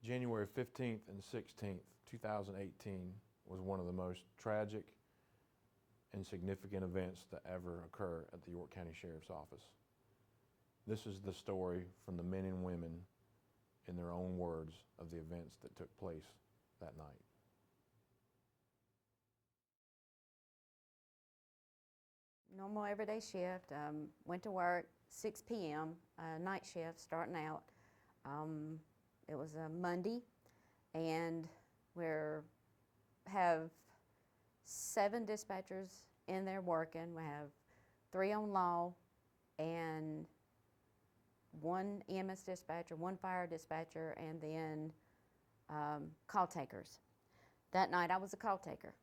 January 15th and 16th, 2018 was one of the most tragic and significant events to ever occur at the York County Sheriff's Office. This is the story from the men and women in their own words of the events that took place that night. Normal everyday shift, went to work 6 p.m., night shift starting out. It was a Monday, and we have 7 dispatchers in there working. We have 3 on law and 1 EMS dispatcher, 1 fire dispatcher, and then call takers. That night I was a call taker.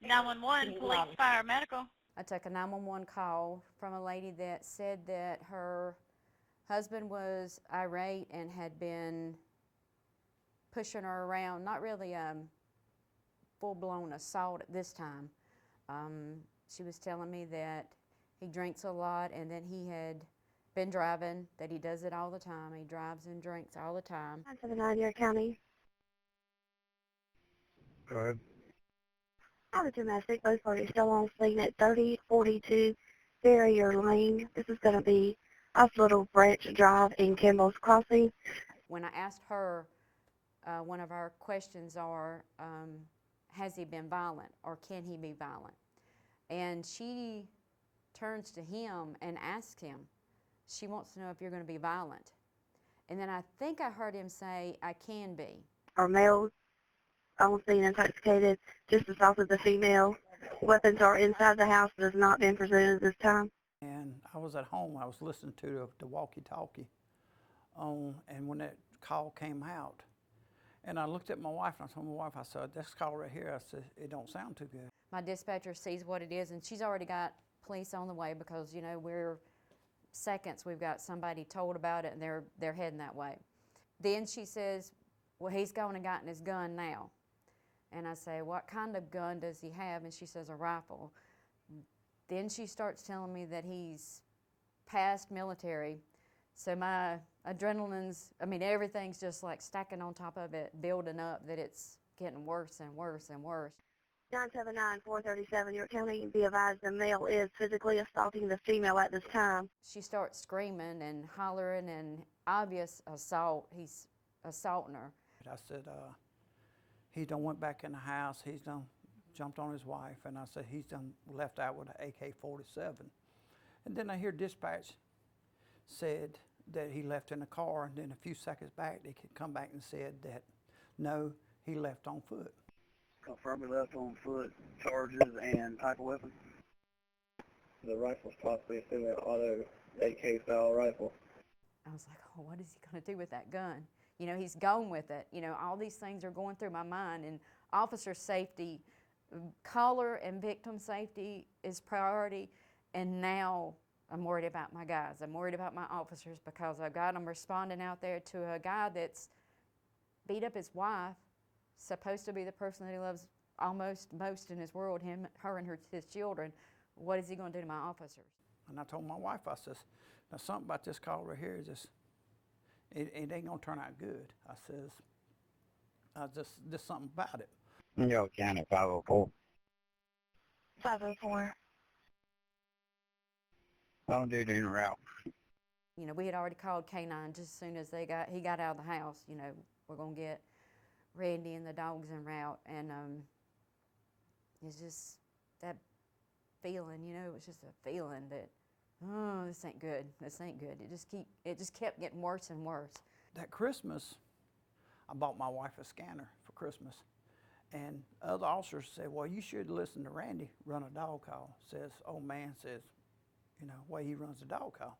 911, police, fire, medical. I took a 911 call from a lady that said that her husband was irate and had been pushing her around, not really full-blown assault at this time. She was telling me that he drinks a lot and that he had been driving, that he does it all the time. He drives and drinks all the time. 979 York County. Go ahead. I have a domestic. Both parties still on scene at 3042 Farrier Lane. This is going to be Hospital Branch Drive in Kimball's Crossing. When I asked her, one of our questions are, has he been violent or can he be violent? And she turns to him and asks him, she wants to know if you're going to be violent. And then I think I heard him say, I can be. Our males on scene intoxicated, just as also the female. Weapons are inside the house, but has not been presented at this time. And I was at home. I was listening to the walkie-talkie, and when that call came out, and I looked at my wife, and I told my wife, I said, this call right here, I said, it don't sound too good. My dispatcher sees what it is, and she's already got police on the way because, you know, we're seconds, we've got somebody told about it, and they're heading that way. Then she says, well, he's gone and gotten his gun now. And I say, what kind of gun does he have? And she says, a rifle. Then she starts telling me that he's past military. So my adrenaline's, I mean, everything's just like stacking on top of it, building up, that it's getting worse and worse and worse. 979-437 York County, be advised the male is physically assaulting the female at this time. She starts screaming and hollering and obvious assault. He's assaulting her. I said, he done went back in the house, he's done jumped on his wife, and I said, he's done left out with an AK-47. And then I hear dispatch said that he left in the car, and then a few seconds back, they could come back and said that, no, he left on foot. Confirm he left on foot, charges, and type of weapon. The rifle's possibly a semi-auto AK-style rifle. I was like, oh, what is he going to do with that gun? You know, he's gone with it. You know, all these things are going through my mind, and officer safety, caller and victim safety is priority, and now I'm worried about my guys. I'm worried about my officers because I've got them responding out there to a guy that's beat up his wife, supposed to be the person that he loves almost most in his world, her and his children. What is he going to do to my officers? And I told my wife, I says, now something about this call right here is just, it ain't gonna turn out good. I says, there's something about it. York County 504. 504. Don't do it in a route. You know, we had already called K9 just as soon as he got out of the house. You know, we're gonna get Randy and the dogs en route, and it's just that feeling. You know, it was just a feeling that, oh, this ain't good. This ain't good. It just kept getting worse and worse. That Christmas, I bought my wife a scanner for Christmas, and other officers said, well, you should listen to Randy run a dog call. Says, old man says, you know, way he runs a dog call.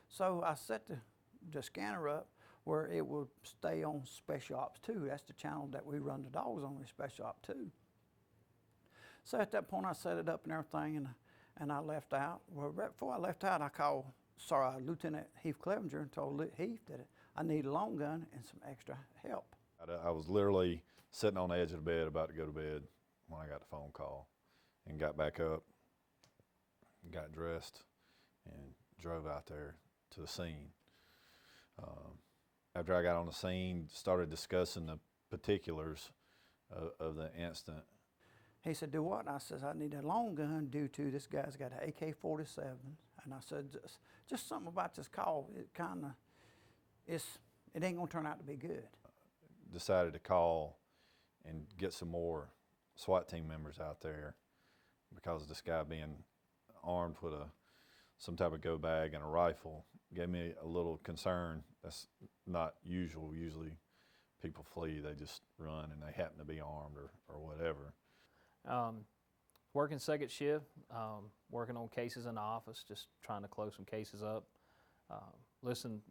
So I set the scanner up where it would stay on Special Ops 2. That's the channel that we run the dogs on, in Special Ops 2. So at that point, I set it up and everything, and I left out. Well, right before I left out, I called Lieutenant Heath Clevenger and told Heath that I need a long gun and some extra help. I was literally sitting on the edge of the bed about to go to bed when I got the phone call, and got back up, got dressed, and drove out there to the scene. after I got on the scene, started discussing the particulars of the incident. He said, do what? And I says, I need a long gun due to this guy's got an AK-47. And I said, just something about this call, it kind of, it ain't gonna turn out to be good. Decided to call and get some more SWAT team members out there because this guy being armed with some type of go bag and a rifle gave me a little concern. That's not usual. Usually people flee, they just run and they happen to be armed or whatever. Working second shift, working on cases in the office, just trying to close some cases up.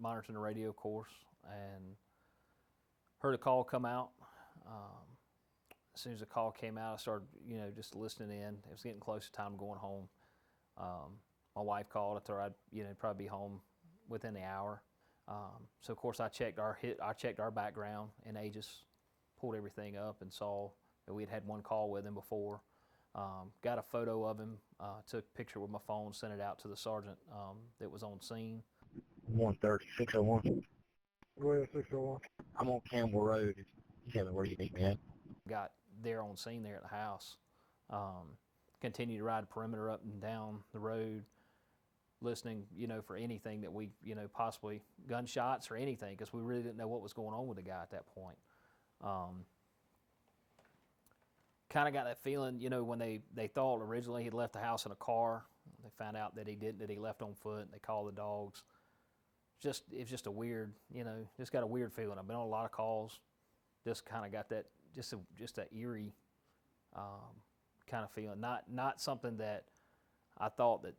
Monitoring the radio, of course, and heard a call come out. As soon as the call came out, I started, just listening in. It was getting close to time going home. My wife called. I thought I'd, probably be home within the hour. So of course I checked our background, and they just pulled everything up and saw that we had one call with him before. Got a photo of him, took a picture with my phone, sent it out to the sergeant that was on scene. 130, 601. Go ahead, 601. I'm on Campbell Road. You tell me where you need me at. Got there on scene there at the house. Continued to ride the perimeter up and down the road, listening, for anything that we, possibly gunshots or anything, because we really didn't know what was going on with the guy at that point. Kind of got that feeling, when they thought originally he'd left the house in a car. They found out that he didn't, that he left on foot, and they called the dogs. It was just a weird, just got a weird feeling. I've been on a lot of calls, just kind of got that, just that eerie kind of feeling. Not something that I thought that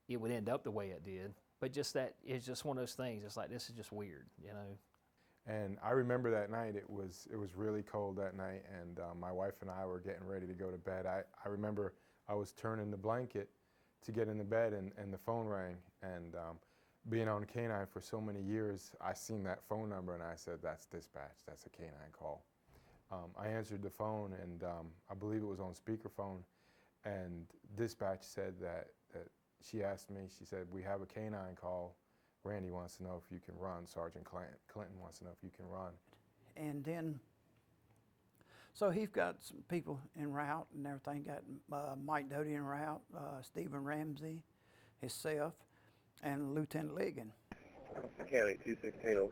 it would end up the way it did, but just that it's just one of those things. It's like, this is just weird, And I remember that night, it was really cold that night, and my wife and I were getting ready to go to bed. I remember I was turning the blanket to get in the bed, and the phone rang, and being on K-9 for so many years, I seen that phone number and I said, that's dispatch, that's a K-9 call. I answered the phone, and I believe it was on speakerphone, and dispatch said that she asked me, she said, we have a K-9 call. Randy wants to know if you can run. Sergeant Clinton wants to know if you can run. And then, so he's got some people en route and everything. Got Mike Doty en route, Stephen Ramsey, himself, and Lieutenant Ligon. County 216.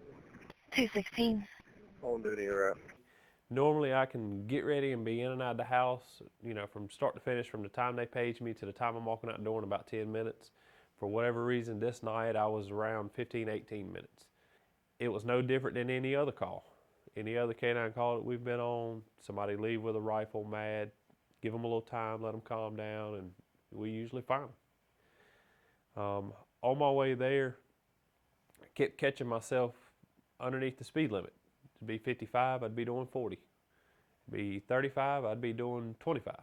216. On duty en route. Normally I can get ready and be in and out of the house, from start to finish, from the time they page me to the time I'm walking out the door in about 10 minutes. For whatever reason, this night I was around 15, 18 minutes. It was no different than any other call. Any other K-9 call that we've been on, somebody leave with a rifle mad, give them a little time, let them calm down, and we usually find them. On my way there, I kept catching myself underneath the speed limit. To be 55, I'd be doing 40. To be 35, I'd be doing 25.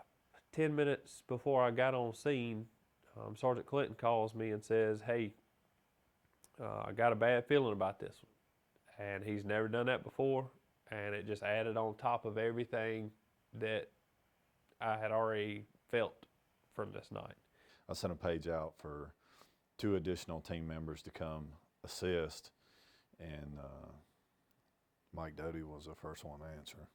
10 minutes before I got on scene, Sergeant Clinton calls me and says, hey, I got a bad feeling about this one. And he's never done that before, and it just added on top of everything that I had already felt from this night. I sent a page out for 2 additional team members to come assist, and Mike Doty was the first one to answer.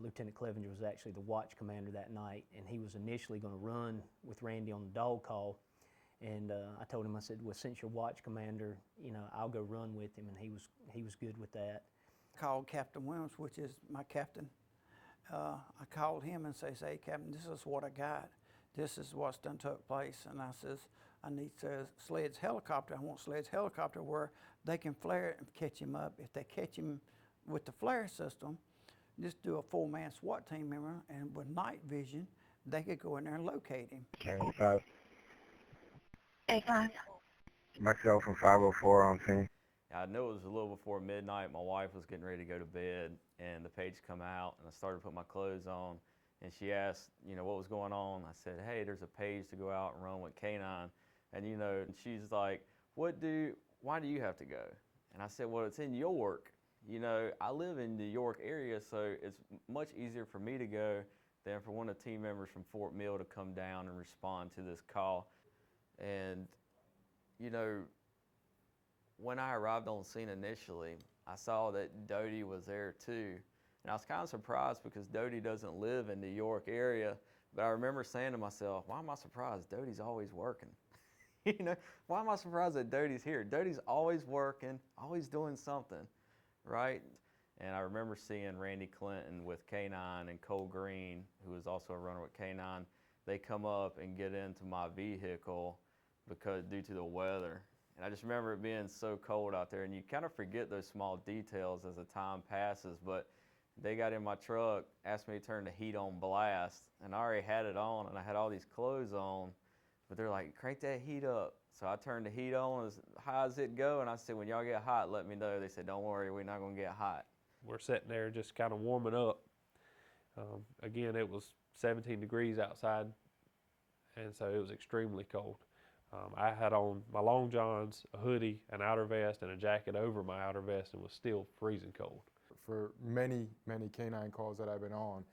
Lieutenant Clevenger was actually the watch commander that night, and he was initially going to run with Randy on the dog call. And I told him, I said, well, since you're watch commander, I'll go run with him, and he was good with that. I called Captain Williams, which is my captain. I called him and says, hey, Captain, this is what I got. This is what's done took place. And I says, I need Sled's helicopter. I want Sled's helicopter where they can flare it and catch him up. If they catch him with the flare system, just do a 4-man SWAT team member, and with night vision, they could go in there and locate him. County 5. A5. Myself from 504 on scene. I know it was a little before midnight. My wife was getting ready to go to bed, and the page come out, and I started to put my clothes on, and she asked, what was going on. I said, hey, there's a page to go out and run with K-9, and and she's like, why do you have to go? And I said, well, it's in York. I live in the York area, so it's much easier for me to go than for one of the team members from Fort Mill to come down and respond to this call. And, When I arrived on scene initially, I saw that Dodie was there too. And I was kind of surprised because Dodie doesn't live in the York area, but I remember saying to myself, why am I surprised? Dodie's always working. You know, why am I surprised that Dodie's here? Dodie's always working, always doing something, right? And I remember seeing Randy Clinton with K9 and Cole Greene, who was also a runner with K9. They come up and get into my vehicle due to the weather. And I just remember it being so cold out there, and you kind of forget those small details as the time passes, but they got in my truck, asked me to turn the heat on blast, and I already had it on, and I had all these clothes on, but they're like, crank that heat up. So I turned the heat on as high as it go, and I said, when y'all get hot, let me know. They said, don't worry, we're not gonna get hot. We're sitting there just kind of warming up. Again, it was 17 degrees outside, and so it was extremely cold. I had on my long johns, a hoodie, an outer vest, and a jacket over my outer vest, and was still freezing cold. For many canine calls that I've been on,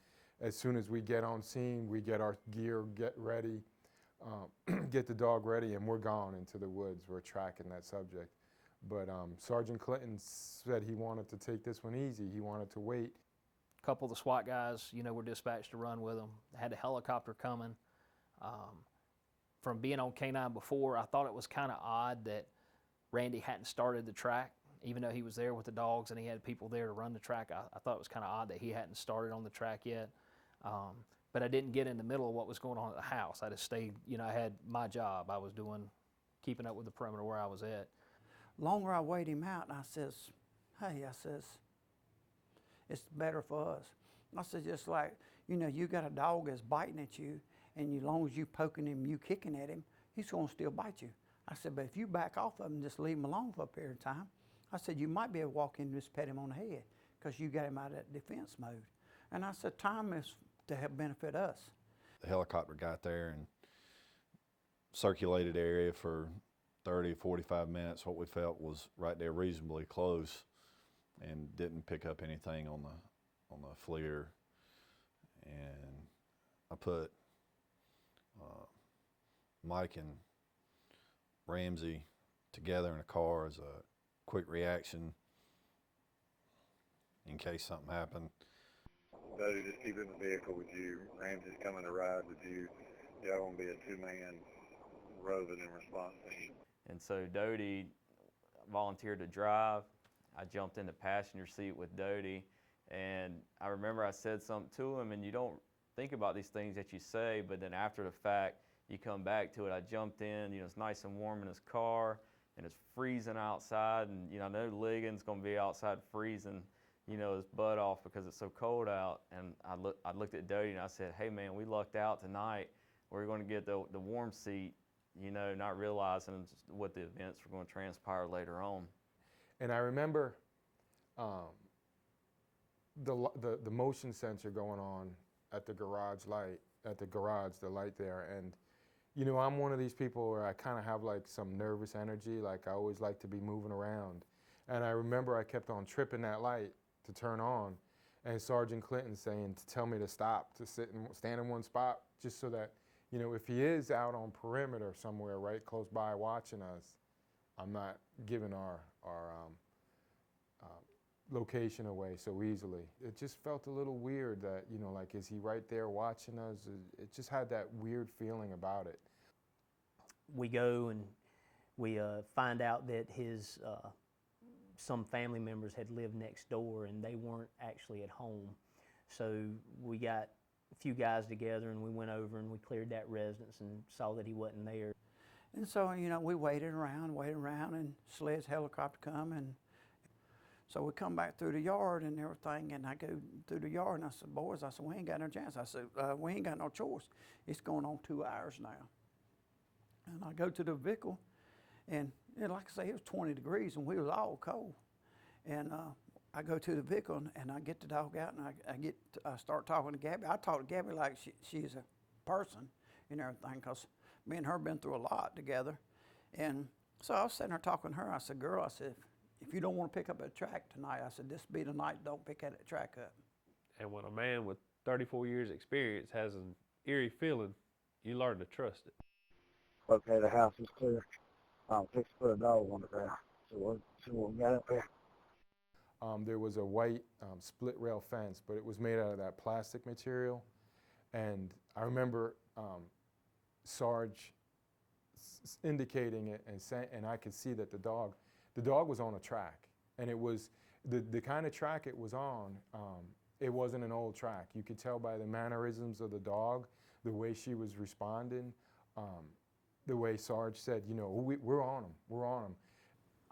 as soon as we get on scene, we get our gear, get ready, get the dog ready, and we're gone into the woods. We're tracking that subject. But Sergeant Clinton said he wanted to take this one easy. He wanted to wait. A couple of the SWAT guys, you know, were dispatched to run with them. Had a helicopter coming. From being on K9 before, I thought it was kind of odd that Randy hadn't started the track, even though he was there with the dogs and he had people there to run the track. I thought it was kind of odd that he hadn't started on the track yet. But I didn't get in the middle of what was going on at the house. I just stayed, you know, I had my job. I was keeping up with the perimeter where I was at. Longer I weighed him out, and I says, hey, I says, it's better for us. I said, just like, you know, you got a dog that's biting at you, and as long as you poking him, you kicking at him, he's gonna still bite you. I said, but if you back off of him and just leave him alone for a period of time, I said, you might be able to walk in and just pet him on the head because you got him out of that defense mode. And I said, time is to help benefit us. The helicopter got there and circulated the area for 30, 45 minutes. What we felt was right there reasonably close, and didn't pick up anything on the FLIR. And I put Mike and Ramsey together in a car as a quick reaction in case something happened. Dodie, just keep in the vehicle with you. Ramsey's coming to ride with you. Y'all gonna be a two-man roving in response to him. And so Dodie volunteered to drive. I jumped in the passenger seat with Dodie, and I remember I said something to him, and you don't think about these things that you say, but then after the fact, you come back to it. I jumped in, you know, it's nice and warm in his car, and it's freezing outside, and, you know, I know Ligon's gonna be outside freezing, you know, his butt off because it's so cold out, and I looked at Dodie and I said, hey man, we lucked out tonight. We're gonna get the warm seat, you know, not realizing what the events were gonna transpire later on. And I remember the motion sensor going on at the garage light, the light there. And, you know, I'm one of these people where I kind of have like some nervous energy, like I always like to be moving around. And I remember I kept on tripping that light to turn on, and Sergeant Clinton saying to tell me to stop, to stand in one spot, just so that, you know, if he is out on perimeter somewhere right close by watching us, I'm not giving our location away so easily. It just felt a little weird that, you know, like, is he right there watching us? It just had that weird feeling about it. We go and we find out that his some family members had lived next door and they weren't actually at home. So we got a few guys together and we went over and we cleared that residence and saw that he wasn't there. And so, you know, we waited around, and SLED's helicopter come, and so we come back through the yard and everything, and I go through the yard and I said, boys, I said, we ain't got no chance. I said, we ain't got no choice. It's going on 2 hours now. And I go to the vehicle, and like I say, it was 20 degrees and we was all cold. And I go to the vehicle and I get the dog out and I start talking to Gabby. I talk to Gabby like she's a person and everything, because me and her been through a lot together. And so I was sitting there talking to her. I said, girl, I said, if you don't want to pick up a track tonight, I said, this be the night, don't pick that track up. And when a man with 34 years experience has an eerie feeling, you learn to trust it. Okay, the house is clear. I'm fixing to put a dog on the ground. So what got up there? There was a white split rail fence, but it was made out of that plastic material. And I remember Sarge indicating it and I could see that the dog was on a track. And it was the kind of track it was on, it wasn't an old track. You could tell by the mannerisms of the dog, the way she was responding, the way Sarge said, you know, we're on them, we're on them.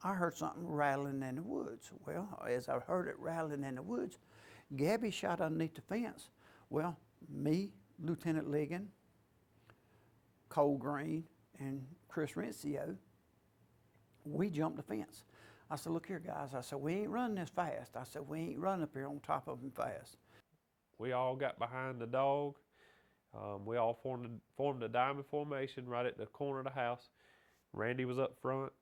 I heard something rattling in the woods. Well, as I heard it rattling in the woods, Gabby shot underneath the fence. Well, me, Lieutenant Ligon, Cole Greene, and Chris Rencio, we jumped the fence. I said, look here, guys. I said, we ain't running this fast. I said, we ain't running up here on top of them fast. We all got behind the dog. We all formed a diamond formation right at the corner of the house. Randy was up front.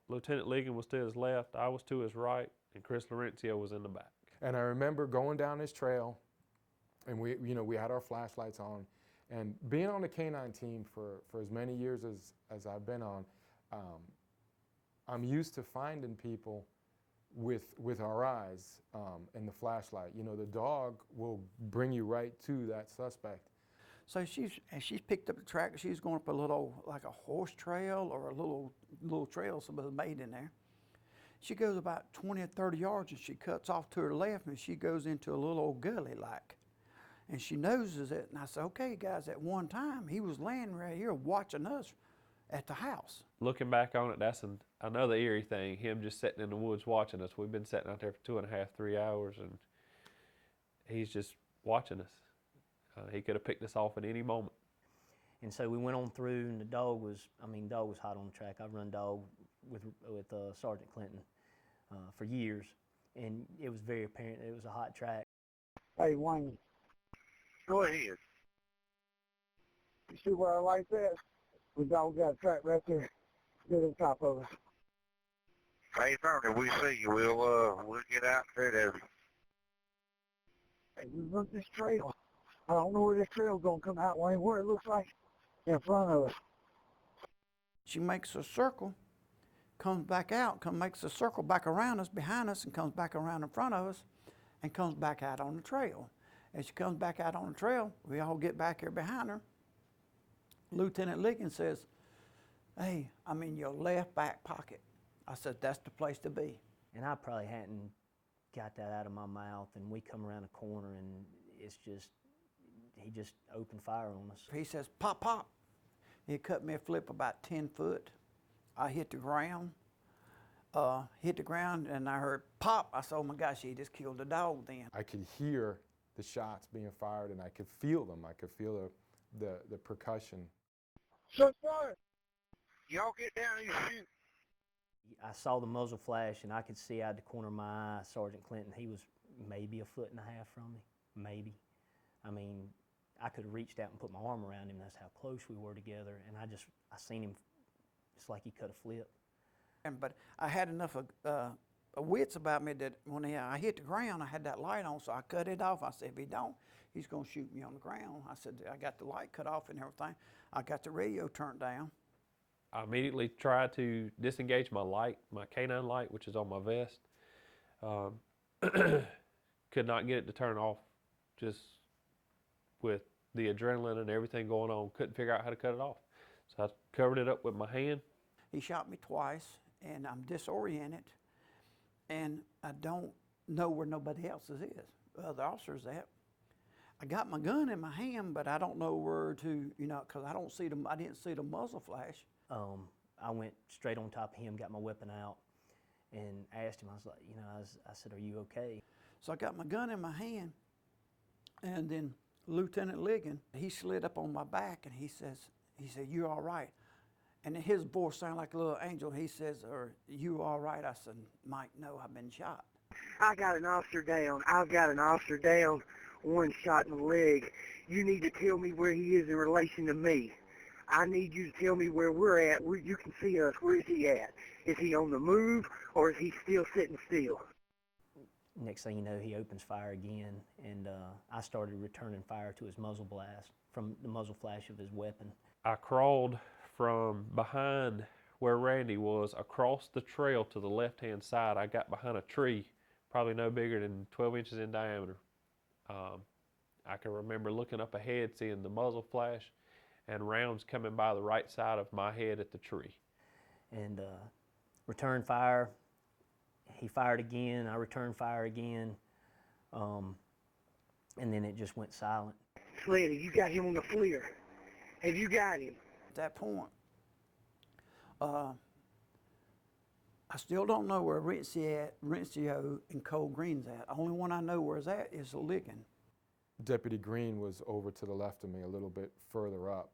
Lieutenant Ligon was to his left. I was to his right, and Chris Laurencio was in the back. And I remember going down this trail, and we had our flashlights on, and being on the K-9 team for as many years as I've been on, I'm used to finding people with our eyes and the flashlight. You know, the dog will bring you right to that suspect. So she's picked up the track. She's going up a little, like a horse trail or a little trail somebody made in there. She goes about 20 or 30 yards and she cuts off to her left and she goes into a little old gully like. And she noses it and I said, okay guys, at one time he was laying right here watching us at the house. Looking back on it, that's another eerie thing, him just sitting in the woods watching us. We've been sitting out there for 2.5, 3 hours and he's just watching us. He could have picked us off at any moment. And so we went on through, and the dog was hot on the track. I've run dog with Sergeant Clinton for years, and it was very apparent that it was a hot track. Hey, Wayne. Go ahead. You see where our light's at? We dog got a track right there. Get on top of us. Hey, if we see you, we'll get out there to Hey, we run this trail. I don't know where this trail's gonna come out, Wayne, where it looks like in front of us. She makes a circle, comes back out, makes a circle back around us, behind us, and comes back around in front of us, and comes back out on the trail. As she comes back out on the trail, we all get back here behind her. Lieutenant Ligon says, hey, I'm in your left back pocket. I said, that's the place to be. And I probably hadn't got that out of my mouth, and we come around a corner, and it's just, he just opened fire on us. He says, pop, pop. He cut me a flip about 10 foot. I hit the ground, and I heard pop. I said, oh my gosh, he just killed the dog then. I could hear the shots being fired and I could feel them. I could feel the percussion. So, sir, y'all get down and shoot. I saw the muzzle flash, and I could see out the corner of my eye Sergeant Clinton. He was maybe 1.5 feet from me, maybe. I mean, I could have reached out and put my arm around him. That's how close we were together. And I seen him, it's like he cut a flip. But I had enough of wits about me that when I hit the ground, I had that light on, so I cut it off. I said, if he don't, he's gonna shoot me on the ground. I said, I got the light cut off and everything. I got the radio turned down. I immediately tried to disengage my light, my K9 light, which is on my vest. Could not get it to turn off, just with the adrenaline and everything going on. Couldn't figure out how to cut it off. So I covered it up with my hand. He shot me twice, and I'm disoriented, and I don't know where nobody else's is. The officer's at. I got my gun in my hand, but I don't know where to, because I didn't see the muzzle flash. I went straight on top of him, got my weapon out, and asked him, I was like, I said, are you okay? So I got my gun in my hand, and then Lieutenant Ligon, he slid up on my back, and he said, you all right? And his voice sounded like a little angel. He says, you all right? I said, Mike, no, I've been shot. I got an officer down. I've got an officer down, one shot in the leg. You need to tell me where he is in relation to me. I need you to tell me where we're at, where you can see us. Where is he at? Is he on the move, or is he still sitting still? Next thing you know, he opens fire again, and I started returning fire to his muzzle blast from the muzzle flash of his weapon. I crawled from behind where Randy was across the trail to the left-hand side. I got behind a tree, probably no bigger than 12 inches in diameter. I can remember looking up ahead, seeing the muzzle flash, and rounds coming by the right side of my head at the tree. And return fire. He fired again. I returned fire again. And then it just went silent. Sled, you got him on the FLIR. Have you got him? At that point, I still don't know where Ramsey and Cole Greene's at. The only one I know where it's at is Ligon. Deputy Greene was over to the left of me a little bit further up,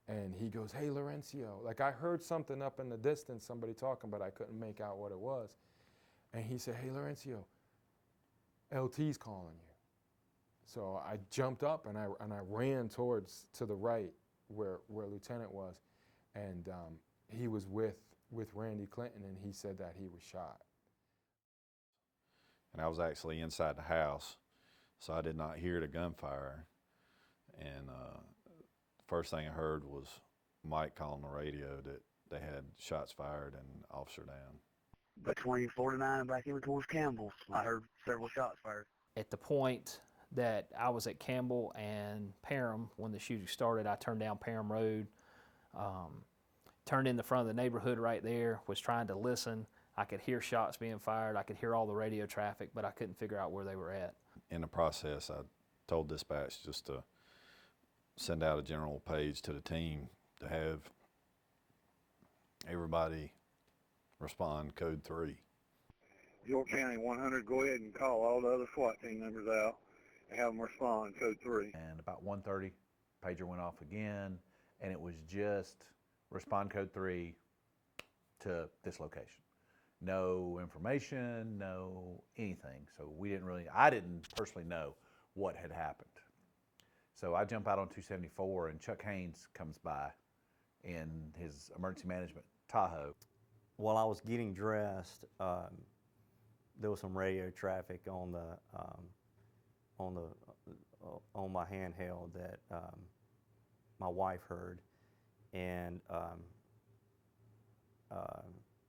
and he goes, "Hey, Laurencio." Like, I heard something up in the distance, somebody talking, but I couldn't make out what it was. And he said, "Hey, Laurencio, LT's calling you." So I jumped up and I ran to the right where Lieutenant was, and he was with Randy Clinton, and he said that he was shot. And I was actually inside the house, so I did not hear the gunfire. And first thing I heard was Mike calling the radio that they had shots fired and officer down. Between 49 and back in towards Campbell's, I heard several shots fired. At the point that I was at Campbell and Parham, when the shooting started, I turned down Parham Road, turned in the front of the neighborhood right there, was trying to listen. I could hear shots being fired. I could hear all the radio traffic, but I couldn't figure out where they were at. In the process, I told dispatch just to send out a general page to the team to have everybody respond code 3. York County 100, go ahead and call all the other SWAT team members out and have them respond code 3. And about 1:30, pager went off again, and it was just respond code 3 to this location. No information, no anything. So I didn't personally know what had happened. So I jump out on 274, and Chuck Haynes comes by in his emergency management Tahoe. While I was getting dressed, there was some radio traffic on my handheld that my wife heard, and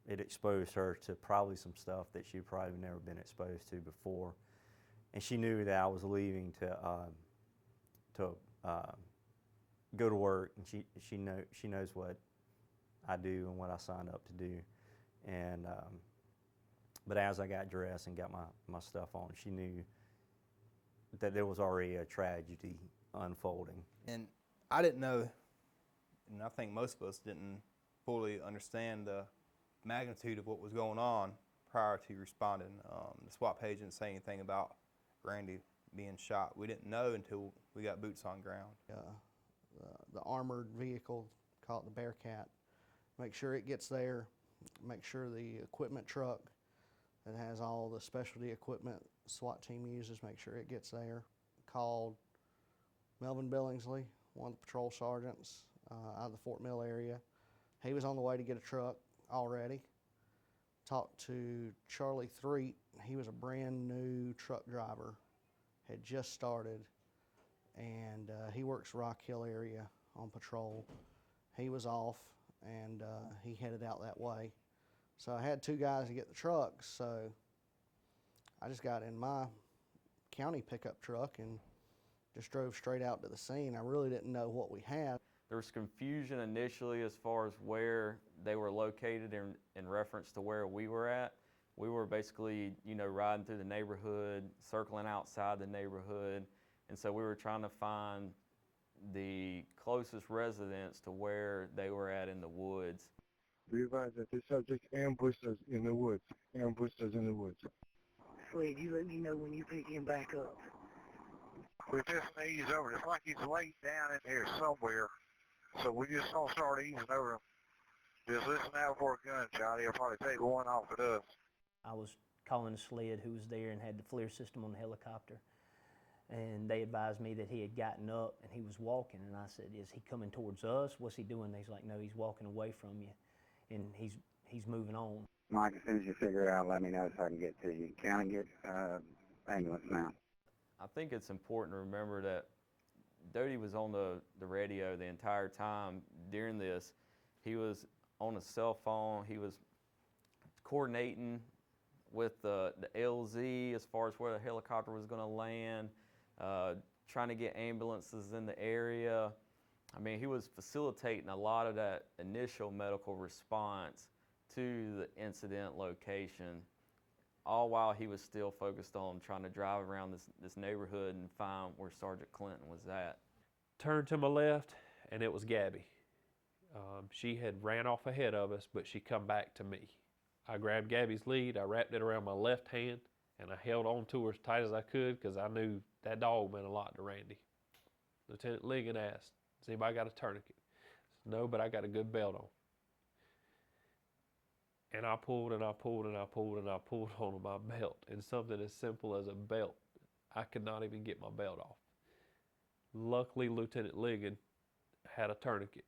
it exposed her to probably some stuff that she'd probably never been exposed to before, and she knew that I was leaving to go to work, and she knows what I do and what I signed up to do, and but as I got dressed and got my stuff on, she knew that there was already a tragedy unfolding. And I didn't know, and I think most of us didn't fully understand the magnitude of what was going on prior to responding. The SWAT page didn't say anything about Randy being shot. We didn't know until we got boots on ground. The armored vehicle, call it the Bearcat, make sure it gets there, make sure the equipment truck that has all the specialty equipment SWAT team uses, make sure it gets there. Called Melvin Billingsley, one of the patrol sergeants out of the Fort Mill area. He was on the way to get a truck already. Talked to Charlie Threet. He was a brand new truck driver, had just started, and he works Rock Hill area on patrol. He was off, and he headed out that way. So I had 2 guys to get the truck, so I just got in my county pickup truck and just drove straight out to the scene. I really didn't know what we had. There was confusion initially as far as where they were located in reference to where we were at. We were basically, riding through the neighborhood, circling outside the neighborhood, and so we were trying to find the closest residence to where they were at in the woods. Be advised that this subject ambushed us in the woods. Sled, you let me know when you pick him back up. We just ease over. It's like he's laid down in here somewhere. So we just gonna start easing over him. Just listen out for a gunshot. He'll probably take one off at us. I was calling a sled who was there and had the FLIR system on the helicopter, and they advised me that he had gotten up and he was walking, and I said, "Is he coming towards us? What's he doing?" He's like, "No, he's walking away from you, and he's moving on." Mike, as soon as you figure it out, let me know so I can get to you. Can I get ambulance now? I think it's important to remember that Doty was on the radio the entire time during this. He was on his cell phone. He was coordinating with the LZ as far as where the helicopter was going to land, trying to get ambulances in the area. I mean, he was facilitating a lot of that initial medical response to the incident location, all while he was still focused on trying to drive around this neighborhood and find where Sergeant Clinton was at. Turned to my left, and it was Gabby. She had ran off ahead of us, but she come back to me. I grabbed Gabby's lead, I wrapped it around my left hand, and I held on to her as tight as I could because I knew that dog meant a lot to Randy. Lieutenant Ligon asked, "Has anybody got a tourniquet?" I said, "No, but I got a good belt on." And I pulled and I pulled and I pulled and I pulled on my belt, and something as simple as a belt, I could not even get my belt off. Luckily, Lieutenant Ligon had a tourniquet.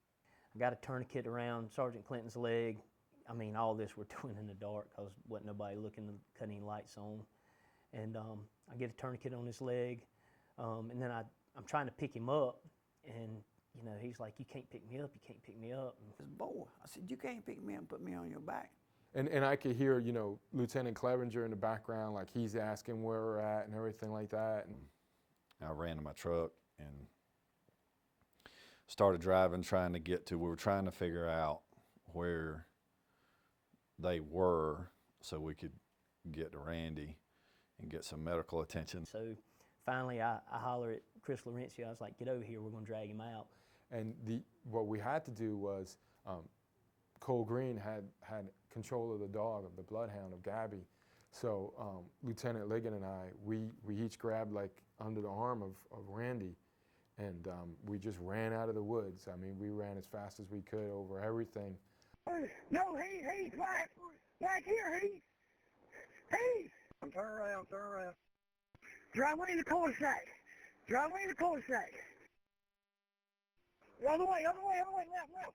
I got a tourniquet around Sergeant Clinton's leg. I mean, all this we're doing in the dark because wasn't nobody looking to cut any lights on. And I get a tourniquet on his leg, and then I'm trying to pick him up, and you know, he's like, "You can't pick me up, you can't pick me up." I said, "Boy," I said, "you can't pick me up and put me on your back." And I could hear, you know, Lieutenant Clevenger in the background, like he's asking where we're at and everything like that. And I ran to my truck and started driving, we were trying to figure out where they were so we could get to Randy and get some medical attention. So finally I holler at Chris Laurencio. I was like, "Get over here, we're gonna drag him out." And what we had to do was, Cole Greene had control of the dog, of the bloodhound, of Gabby. So Lieutenant Ligon and I, we each grabbed like under the arm of Randy, and we just ran out of the woods. I mean, we ran as fast as we could over everything. No, Heath, back here, Heath. Heath! Turn around. Drive away in the cul-de-sac. Other way, left.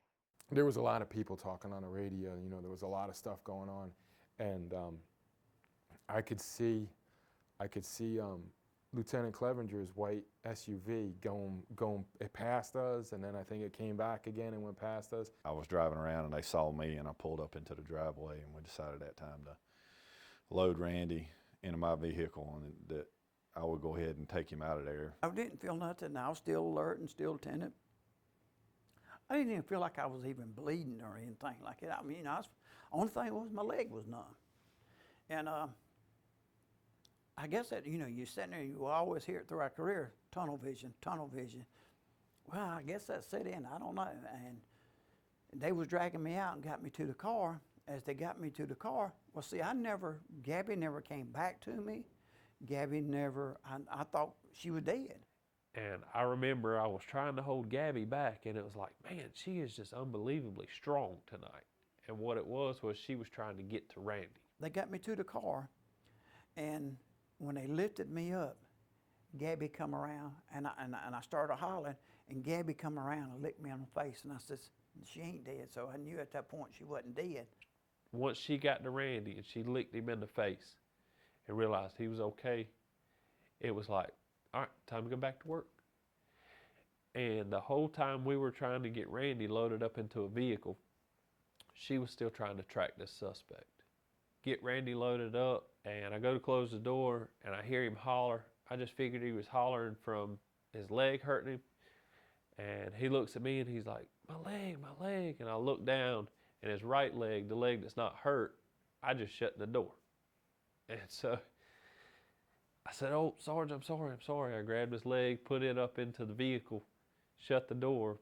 There was a lot of people talking on the radio, you know, there was a lot of stuff going on, and I could see Lieutenant Clevenger's white SUV going past us, and then I think it came back again and went past us. I was driving around and they saw me, and I pulled up into the driveway, and we decided that time to load Randy into my vehicle and that I would go ahead and take him out of there. I didn't feel nothing. I was still alert and still attentive. I didn't even feel like I was even bleeding or anything like that. I mean, only thing was my leg was numb. And I guess that, you know, you're sitting there, you always hear it through our career, tunnel vision. Well, I guess that set in, I don't know. And they was dragging me out and got me to the car. As they got me to the car, well, see, Gabby never came back to me. I thought she was dead. And I remember I was trying to hold Gabby back, and it was like, man, she is just unbelievably strong tonight. And what it was she was trying to get to Randy. They got me to the car, and when they lifted me up, Gabby come around, and I started hollering, and Gabby come around and licked me on the face, and I said, "She ain't dead." So I knew at that point she wasn't dead. Once she got to Randy and she licked him in the face and realized he was okay, it was like, all right, time to go back to work. And the whole time we were trying to get Randy loaded up into a vehicle, she was still trying to track this suspect. Get Randy loaded up, and I go to close the door, and I hear him holler. I just figured he was hollering from his leg hurting him. And he looks at me, and he's like, my leg. And I look down, and his right leg, the leg that's not hurt, I just shut the door. And so I said, "Oh, Sarge, I'm sorry. I grabbed his leg, put it up into the vehicle, shut the door.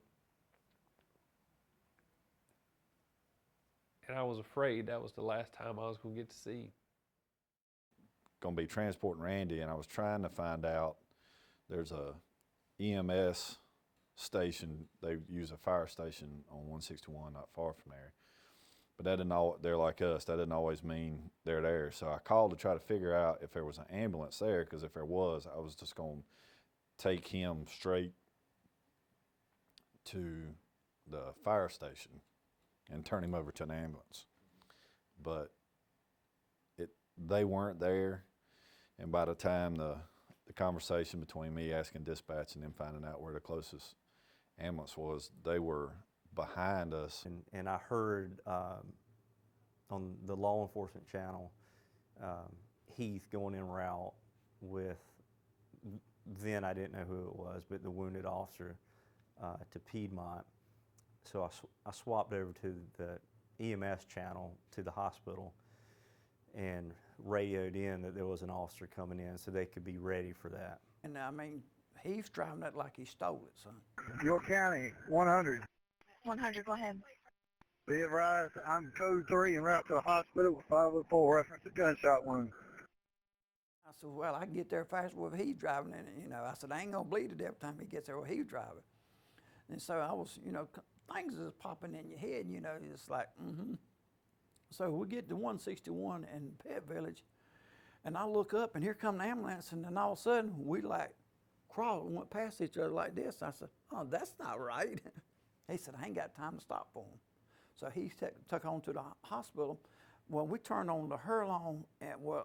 And I was afraid that was the last time I was going to get to see him." Going to be transporting Randy, and I was trying to find out, there's a EMS station. They use a fire station on 161 not far from there. But that didn't all, they're like us, that didn't always mean they're there. So I called to try to figure out if there was an ambulance there, because if there was, I was just going to take him straight to the fire station and turn him over to an ambulance. But they weren't there, and by the time the the conversation between me asking dispatch and them finding out where the closest ambulance was, they were behind us. And I heard on the law enforcement channel, Heath going en route with, then I didn't know who it was, but the wounded officer to Piedmont. So I swapped over to the EMS channel to the hospital and radioed in that there was an officer coming in so they could be ready for that. And I mean, he's driving that like he stole it, son. York County, 100. 100, go ahead. Be advised, I'm code 3 en route to the hospital with 504, reference to gunshot wound. I said, well, I can get there fast with he's driving, and I said, I ain't gonna bleed to death every time he gets there with he's driving. And so I was, things is popping in your head, it's like, So we get to 161 in Pet Village, and I look up, and here come the ambulance, and then all of a sudden, we like crawled and went past each other like this. I said, oh, that's not right. He said, I ain't got time to stop for him. So he took on to the hospital. Well, we turned on the Hurlong,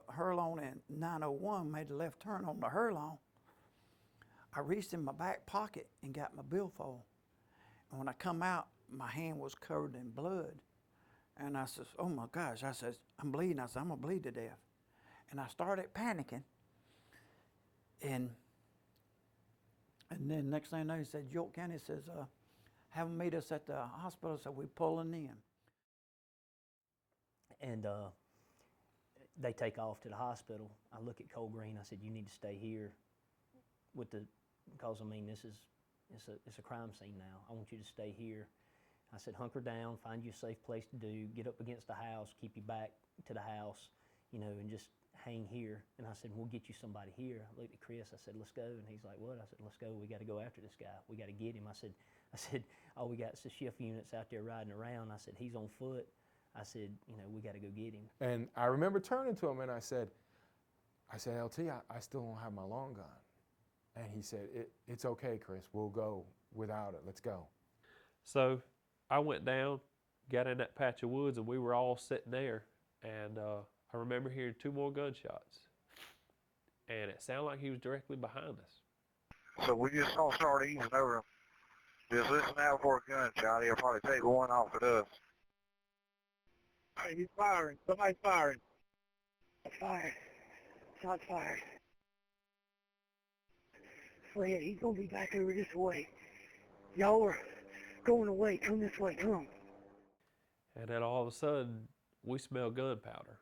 Hurlong and 901 made the left turn on the Hurlong. I reached in my back pocket and got my billfold. And when I come out, my hand was covered in blood. And I said, oh my gosh, I said, I'm bleeding. I said, I'm gonna bleed to death. And I started panicking. And then next thing I know, he said, York County says, have them meet us at the hospital, so we're pulling in. And they take off to the hospital. I look at Cole Greene. I said, "You need to stay here because I mean, it's a crime scene now. I want you to stay here." I said, "Hunker down, find you a safe place to do. Get up against the house, keep your back to the house, and just hang here." And I said, "We'll get you somebody here." I looked at Chris. I said, "Let's go." And he's like, "What?" I said, "Let's go. We got to go after this guy. We got to get him." I said, "All we got is the shift units out there riding around." I said, "He's on foot." I said, "We got to go get him." And I remember turning to him and I said, LT, I still don't have my long gun. And he said, it's okay, Chris. We'll go without it. Let's go. So I went down, got in that patch of woods, and we were all sitting there. And I remember hearing 2 more gunshots. And it sounded like he was directly behind us. So we just gonna start easing over him. Just listen out for a gunshot. He'll probably take one off at us. Hey, he's firing. Somebody's firing. Fired. Shots fired. Fred, he's gonna be back over this way. Y'all are going away. Come this way. Come on. And then all of a sudden, we smell gunpowder.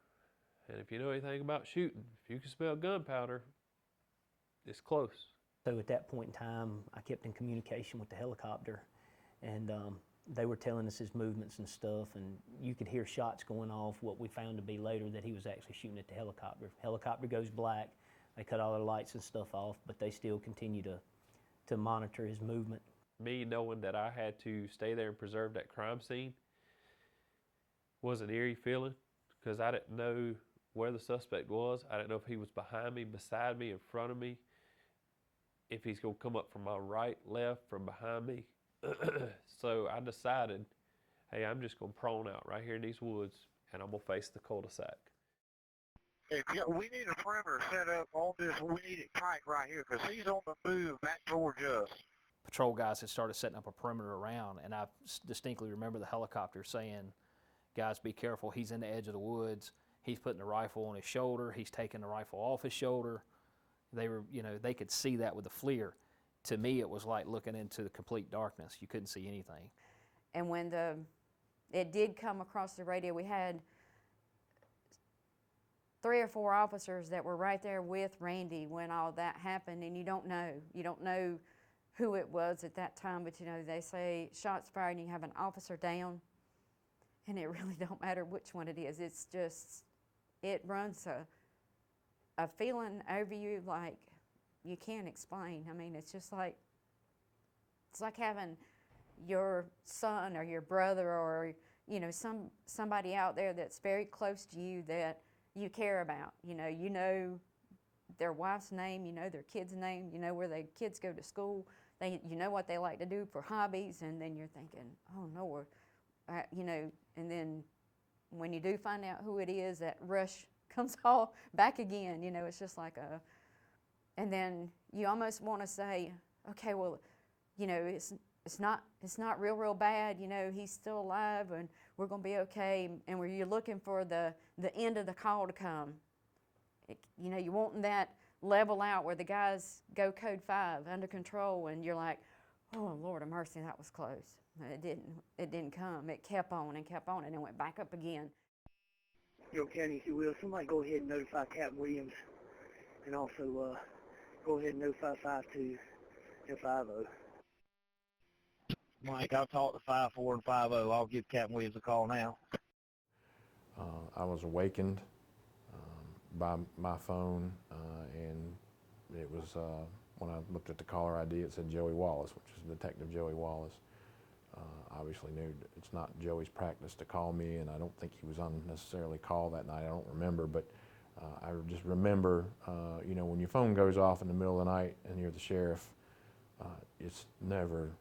And if you know anything about shooting, if you can smell gunpowder, it's close. So at that point in time, I kept in communication with the helicopter, and they were telling us his movements and stuff, and you could hear shots going off. What we found to be later that he was actually shooting at the helicopter. Helicopter goes black. They cut all their lights and stuff off, but they still continue to monitor his movement. Me knowing that I had to stay there and preserve that crime scene was an eerie feeling, because I didn't know where the suspect was. I didn't know if he was behind me, beside me, in front of me, if he's gonna come up from my right, left, from behind me. So I decided, hey, I'm just gonna prone out right here in these woods, and I'm gonna face the cul-de-sac. Hey, we need a perimeter set up on this. We need it tight right here, because he's on the move back towards us. Patrol guys had started setting up a perimeter around, and I distinctly remember the helicopter saying, "Guys, be careful. He's in the edge of the woods. He's putting the rifle on his shoulder. He's taking the rifle off his shoulder." They were, they could see that with the FLIR. To me, it was like looking into the complete darkness. You couldn't see anything. And when it did come across the radio, we had 3 or 4 officers that were right there with Randy when all that happened, and you don't know who it was at that time, but they say shots fired and you have an officer down, and it really don't matter which one it is. It's just, it runs a feeling over you like you can't explain. I mean, it's just like, it's like having your son or your brother or, somebody out there that's very close to you that you care about. You know their wife's name, you know their kid's name, you know where their kids go to school, you know what they like to do for hobbies, and then you're thinking, oh no, and then when you do find out who it is, that rush comes all back again. It's just like and then you almost want to say, okay, well, it's not real bad, you know, he's still alive and we're going to be okay. And where you're looking for the end of the call to come. You know, you wanting that level out where the guys go code 5 under control and you're like, oh, Lord of mercy, that was close. It didn't come. It kept on and then went back up again. York County, if you will, somebody go ahead and notify Captain Williams and also go ahead and notify 52 and 50. Mike, I'll talk to 54 and 50. I'll give Captain Williams a call now. I was awakened by my phone, and it was, when I looked at the caller ID, it said Joey Wallace, which is Detective Joey Wallace. Obviously knew it's not Joey's practice to call me, and I don't think he was unnecessarily called that night. I don't remember, but I just remember, you know, when your phone goes off in the middle of the night and you're the sheriff, it's never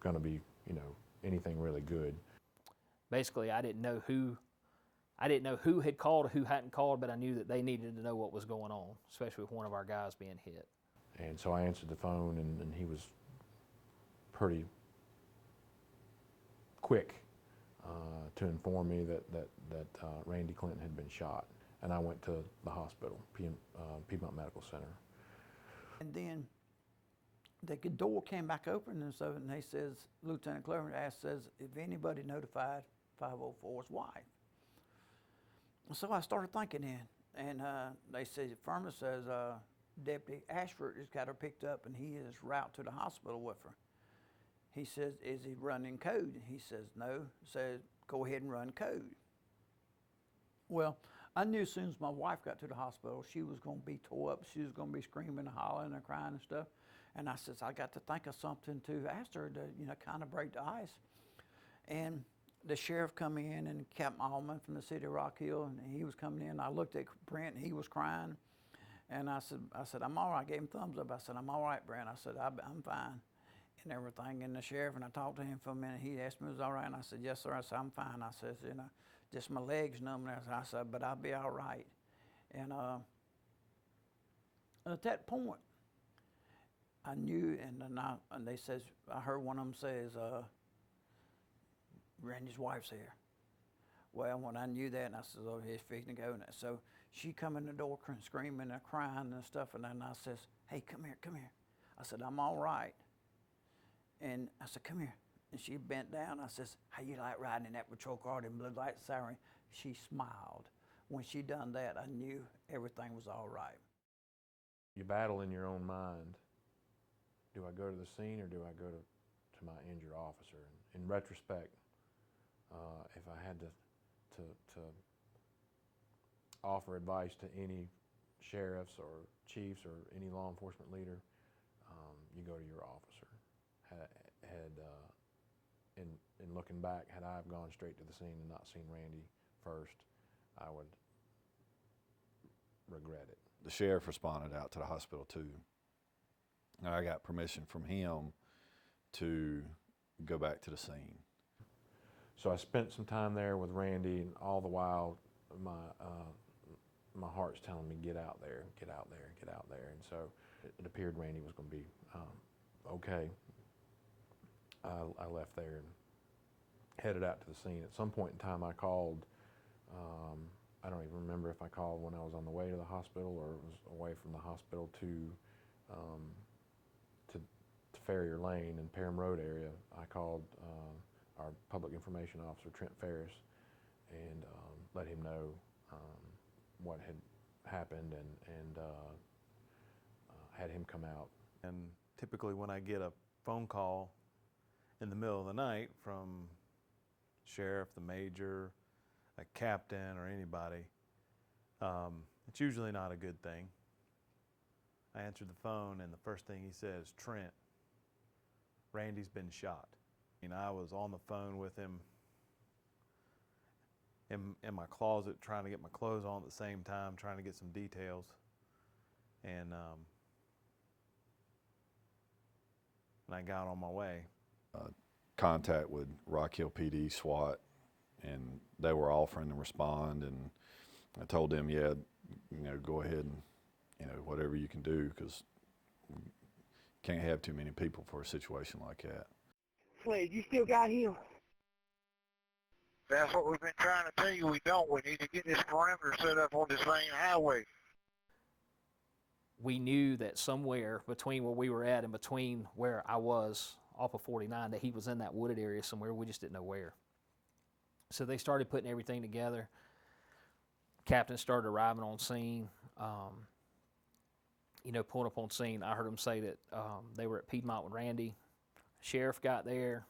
going to be, you know, anything really good. Basically, I didn't know who had called or who hadn't called, but I knew that they needed to know what was going on, especially with one of our guys being hit. And so I answered the phone, and he was pretty quick to inform me that Randy Clinton had been shot. And I went to the hospital, Piedmont Medical Center. And then the door came back open, and so and they says, Lieutenant Clevenger says, if anybody notified 504's wife. So I started thinking then, and they said, Firma says, Deputy Ashford has got her picked up, and he is route to the hospital with her. He says, is he running code? He says, no. Says, go ahead and run code. Well, I knew as soon as my wife got to the hospital, she was going to be tore up. She was going to be screaming and hollering and crying and stuff. And I says, I got to think of something to ask her to, you know, kind of break the ice. And the sheriff come in, and Captain Allman from the city of Rock Hill, and he was coming in. I looked at Brent, and he was crying. And I said, I'm all right. I gave him thumbs up. I said, I'm all right, Brent. I said, I'm fine. And everything. And the sheriff, and I talked to him for a minute. He asked me, was all right? And I said, yes, sir. I said, I'm fine. I said, you know, just my legs numb. I said, but I'll be all right. And at that point, I knew, and they says, I heard one of them says, Randy's wife's here. Well, when I knew that, and I said, oh, he's fixing to go. And so she come in the door screaming and crying and stuff, and then I says, hey, come here. I said, I'm all right. And I said, come here. And she bent down. I says, how you like riding in that patrol car in blue light siren? She smiled. When she done that, I knew everything was all right. You battle in your own mind. Do I go to the scene or do I go to my injured officer? And in retrospect, if I had to offer advice to any sheriffs or chiefs or any law enforcement leader, you go to your officer. In looking back, had I have gone straight to the scene and not seen Randy first, I would regret it. The sheriff responded out to the hospital too. And I got permission from him to go back to the scene. So I spent some time there with Randy, and all the while my heart's telling me, get out there. And so it appeared Randy was going to be okay. I left there and headed out to the scene. At some point in time I called, I don't even remember if I called when I was on the way to the hospital or it was away from the hospital to Farrier Lane in Perham Road area. I called our public information officer, Trent Faris, and let him know what had happened and had him come out. And typically when I get a phone call in the middle of the night from sheriff, the major, a captain, or anybody, it's usually not a good thing. I answered the phone and the first thing he says, Trent, Randy's been shot. And I was on the phone with him in my closet trying to get my clothes on at the same time, trying to get some details. And I got on my way. Contact with Rock Hill PD, SWAT, and they were offering to respond, and I told them, yeah, you know, go ahead and, you know, whatever you can do, because you can't have too many people for a situation like that. Sled, you still got him? That's what we've been trying to tell you we don't. We need to get this perimeter set up on this main highway. We knew that somewhere between where we were at and between where I was off of 49, that he was in that wooded area somewhere. We just didn't know where. So they started putting everything together. Captain started arriving on scene. Pulling up on scene, I heard him say that they were at Piedmont with Randy. Sheriff got there.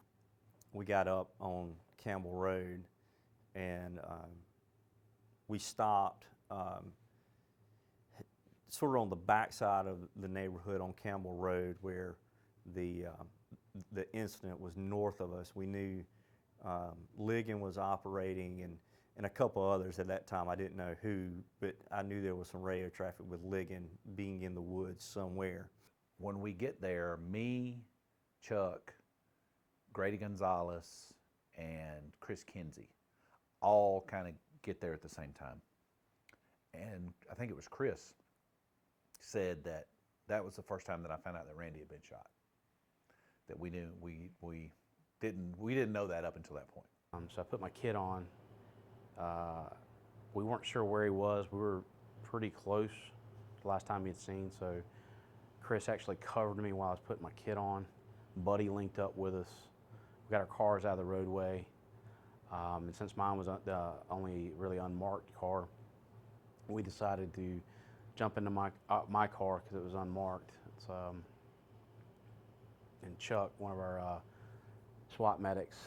We got up on Campbell Road, and we stopped sort of on the backside of the neighborhood on Campbell Road, where the incident was north of us. We knew Ligon was operating, and a couple others at that time. I didn't know who, but I knew there was some radio traffic with Ligon being in the woods somewhere. When we get there, me, Chuck, Grady Gonzales, and Chris Kinsey all kind of get there at the same time. And I think it was Chris said that was the first time that I found out that Randy had been shot. That we knew, we didn't know that up until that point. So I put my kit on. We weren't sure where he was. We were pretty close to the last time he had seen, so Chris actually covered me while I was putting my kit on. Buddy linked up with us. We got our cars out of the roadway. And since mine was the only really unmarked car, we decided to jump into my car because it was unmarked. It's, and Chuck, one of our SWAT medics,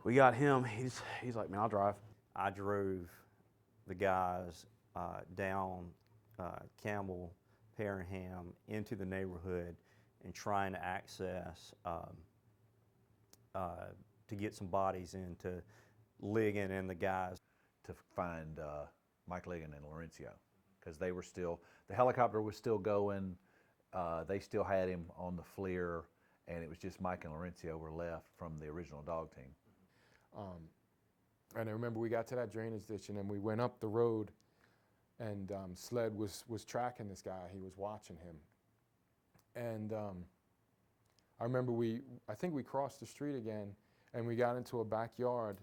we got him. He's like, man, I'll drive. I drove the guys down Campbell, Perringham, into the neighborhood and trying to access to get some bodies into Ligon and the guys. To find Mike Ligon and Laurencio, because they were still, the helicopter was still going, they still had him on the FLIR, and it was just Mike and Laurencio were left from the original dog team. And I remember we got to that drainage ditch, and then we went up the road, and Sled was tracking this guy. He was watching him. And I remember I think we crossed the street again, and we got into a backyard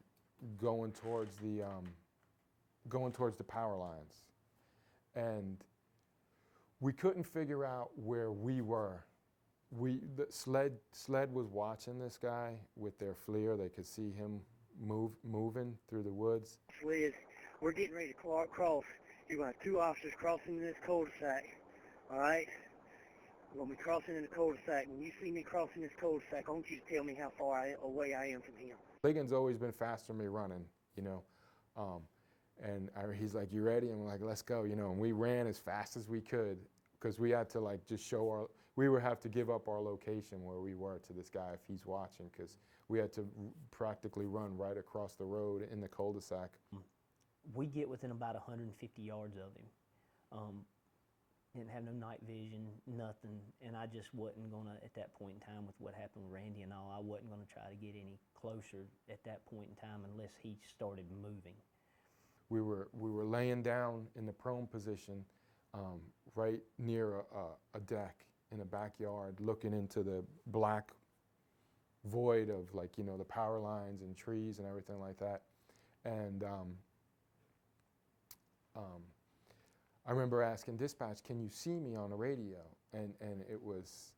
going towards the power lines. And we couldn't figure out where we were. Sled was watching this guy with their FLIR. They could see him moving through the woods. Sled, we're getting ready to cross. You're going to have two officers crossing this cul-de-sac, all right? We're going to be crossing in the cul-de-sac. When you see me crossing this cul-de-sac, I want you to tell me how far away I am from him. Ligon's always been faster than me running, and he's like, you ready? And we're like, let's go, and we ran as fast as we could because we had to just show we would have to give up our location where we were to this guy if he's watching, because we had to practically run right across the road in the cul-de-sac. We get within about 150 yards of him. Didn't have no night vision, nothing, and I just wasn't gonna, at that point in time with what happened with Randy and all, I wasn't gonna try to get any closer at that point in time unless he started moving. We were laying down in the prone position right near a deck in a backyard, looking into the black void of the power lines and trees and everything like that. And I remember asking dispatch, can you see me on the radio? And it was,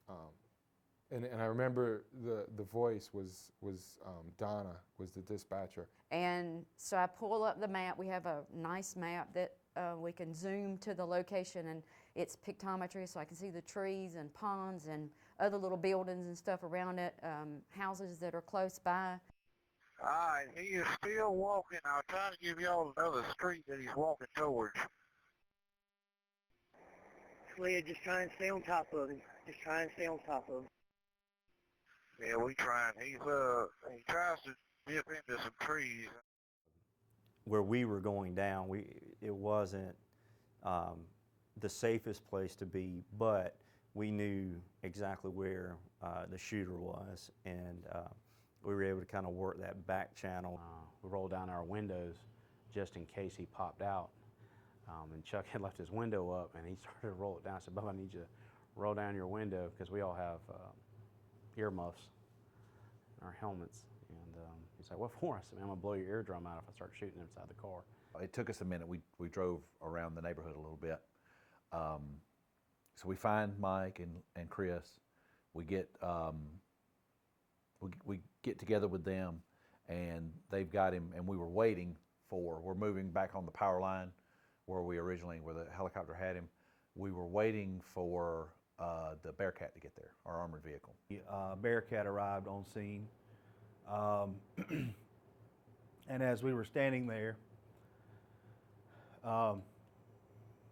and I remember the voice was Donna, was the dispatcher. And so I pull up the map. We have a nice map that we can zoom to the location, and it's pictometry, so I can see the trees and ponds and other little buildings and stuff around it, houses that are close by. All right, he is still walking. I was trying to give y'all another street that he's walking towards. Sled, just try and stay on top of him. Just try and stay on top of him. Yeah, we trying. He tries to dip into some trees. Where we were going down, it wasn't the safest place to be, but we knew exactly where the shooter was, and we were able to kind of work that back channel. We rolled down our windows just in case he popped out. And Chuck had left his window up, and he started to roll it down. I said, Bubba, I need you to roll down your window, because we all have earmuffs. our helmets. And he's like, what for? I said, man, I'm going to blow your eardrum out if I start shooting inside the car. It took us a minute. We drove around the neighborhood a little bit. So we find Mike and Chris. We get we get together with them, and they've got him. And we were waiting for. We're moving back on the power line where the helicopter had him. We were waiting for the Bearcat to get there, our armored vehicle. Bearcat arrived on scene, and as we were standing there,